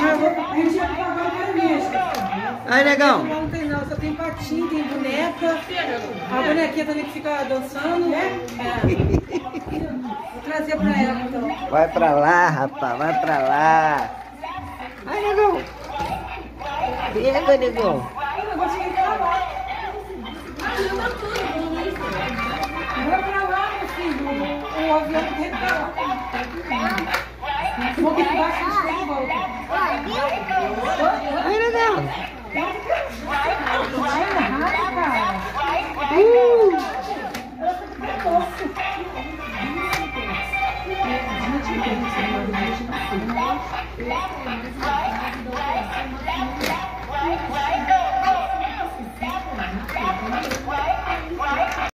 A gente vai pra agora mesmo. Aí, negão. Não tem não, só tem patinho, tem boneca. A bonequinha também que fica dançando, né? Vou trazer pra ela então. Vai pra lá, rapaz, vai pra lá. Aí, negão. Pega, negão. O negócio tem que ir pra lá. Vai pra lá, meu filho. O avião tem que ir pra lá. Vou aqui embaixo e a gente volta. Aí, negão. Vai errado, cara.